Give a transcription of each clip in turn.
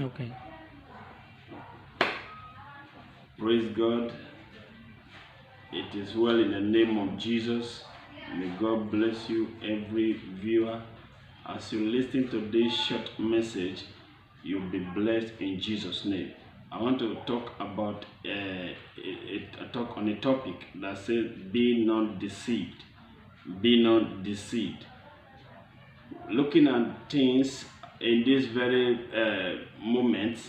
Okay. Praise God. It is well in the name of Jesus. May God bless you, every viewer. As you listen to this short message, you'll be blessed in Jesus' name. I want to talk about talk on a topic that says, "Be not deceived." Be not deceived. Looking at things in this very moment,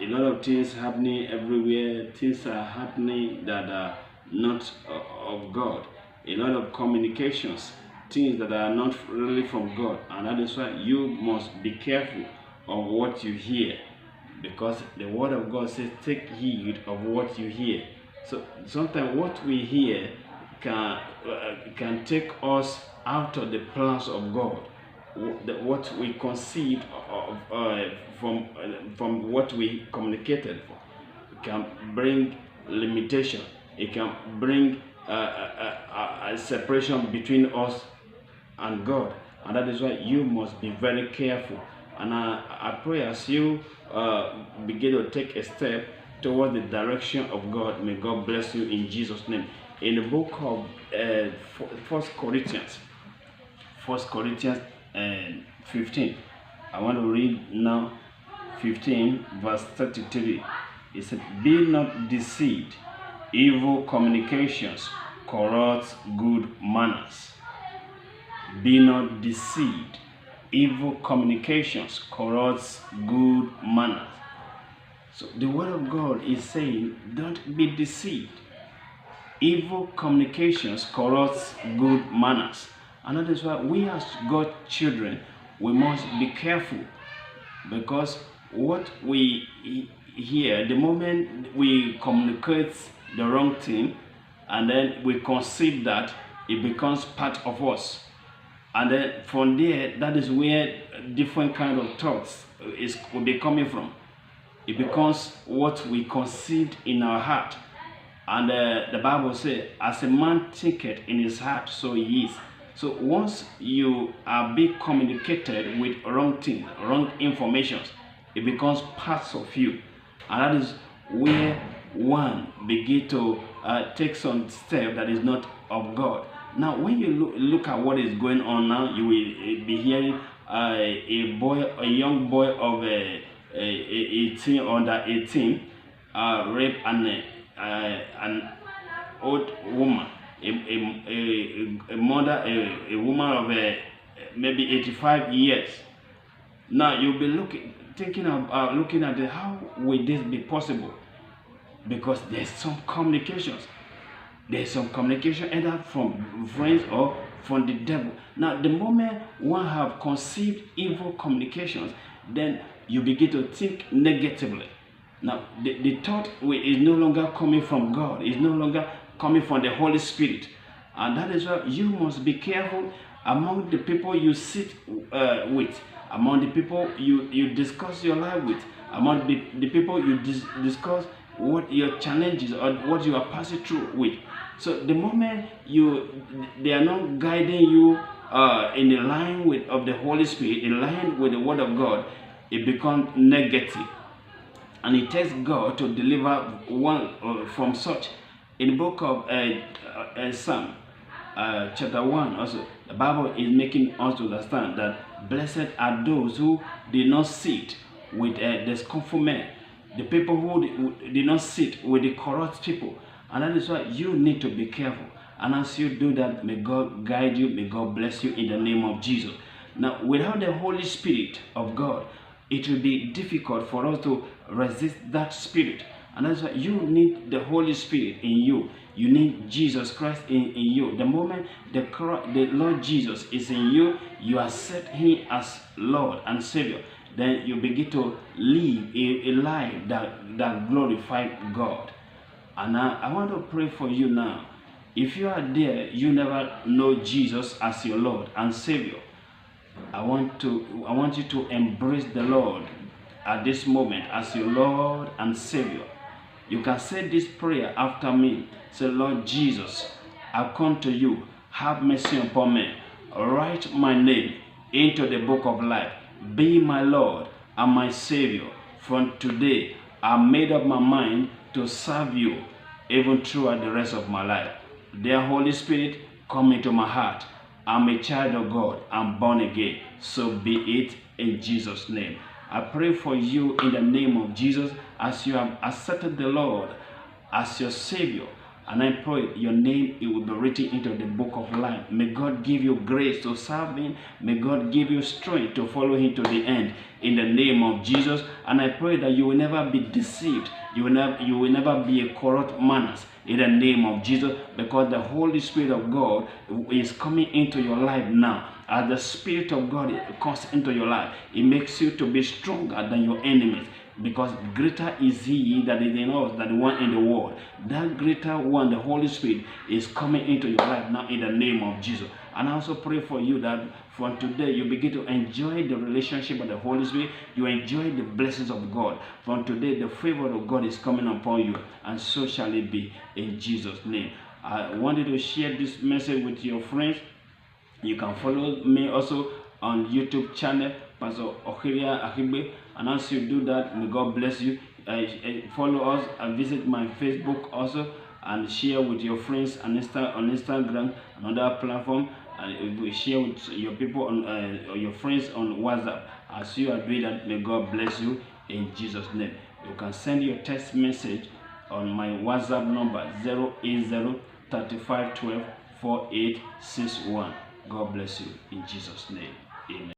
a lot of things happening everywhere. Things are happening that are not of God. A lot of communications, things that are not really from God, and that is why you must be careful of what you hear, because the word of God says, take heed of what you hear. So sometimes what we hear can take us out of the plans of God. What we conceived of, from what we communicated can bring limitation. It can bring a separation between us and God, and that is why you must be very careful. And I pray as you begin to take a step toward the direction of God, may God bless you in Jesus' name. In the book of First Corinthians, First Corinthians 15. I want to read now 15 verse 33. It said, "Be not deceived, evil communications corrupt good manners." Be not deceived, evil communications corrupt good manners. So the word of God is saying, don't be deceived. Evil communications corrupt good manners. And that is why we as God's children, we must be careful, because what we hear, the moment we communicate the wrong thing, and then we conceive that, it becomes part of us. And then from there, that is where different kind of thoughts will be coming from. It becomes what we conceived in our heart. And the Bible says, as a man thinketh in his heart, so he is. So once you are being communicated with wrong things, wrong informations, it becomes parts of you. And that is where one begin to take some step that is not of God. Now, when you look at what is going on now, you will be hearing a young boy of 18, under 18, rape an old woman, a mother, a woman of maybe 85 years. Now you'll be looking at how will this be possible? Because there's some communications. There's some communication either from friends or from the devil. Now, the moment one have conceived evil communications, then you begin to think negatively. Now, the thought is no longer coming from God. It's no longer coming from the Holy Spirit. And that is why you must be careful among the people you sit with, among the people you discuss your life with, among the people you discuss what your challenges or what you are passing through with. So the moment they are not guiding you in the line of the Holy Spirit, in line with the Word of God, it becomes negative. And it takes God to deliver one from such. In the book of Psalm, chapter 1, also, the Bible is making us to understand that blessed are those who did not sit with the scornful men, the people who did not sit with the corrupt people. And that is why you need to be careful. And as you do that, may God guide you, may God bless you in the name of Jesus. Now, without the Holy Spirit of God, it will be difficult for us to resist that spirit. And that's why you need the Holy Spirit in you. You need Jesus Christ in you. The moment the Lord Jesus is in you, you accept Him as Lord and Savior. Then you begin to live a life that glorifies God. And I want to pray for you now. If you are there, you never know Jesus as your Lord and Savior, I want you to embrace the Lord at this moment as your Lord and Savior. You can say this prayer after me. Say, Lord Jesus, I come to you. Have mercy upon me. Write my name into the book of life. Be my Lord and my Savior. From today, I made up my mind to serve you even throughout the rest of my life. Dear Holy Spirit, come into my heart. I'm a child of God. I'm born again. So be it in Jesus' name. I pray for you in the name of Jesus as you have accepted the Lord as your Savior. And I pray your name, it will be written into the book of life. May God give you grace to serve him. May God give you strength to follow him to the end in the name of Jesus. And I pray that you will never be deceived. You will never be a corrupt man in the name of Jesus, because the Holy Spirit of God is coming into your life now. As the Spirit of God comes into your life, it makes you to be stronger than your enemies. Because greater is he that is in us than the one in the world. That greater one, the Holy Spirit, is coming into your life now in the name of Jesus. And I also pray for you that from today you begin to enjoy the relationship of the Holy Spirit. You enjoy the blessings of God. From today the favor of God is coming upon you, and so shall it be in Jesus' name. I wanted to share this message with your friends. You can follow me also on YouTube channel, Pastor Ohiria Ahibe. And as you do that, may God bless you. Follow us and visit my Facebook also, and share with your friends on Instagram and other platform, and we share with your people on your friends on WhatsApp. As you are doing that, may God bless you in Jesus' name. You can send your text message on my WhatsApp number 080 3512 4861. God bless you in Jesus' name. Amen.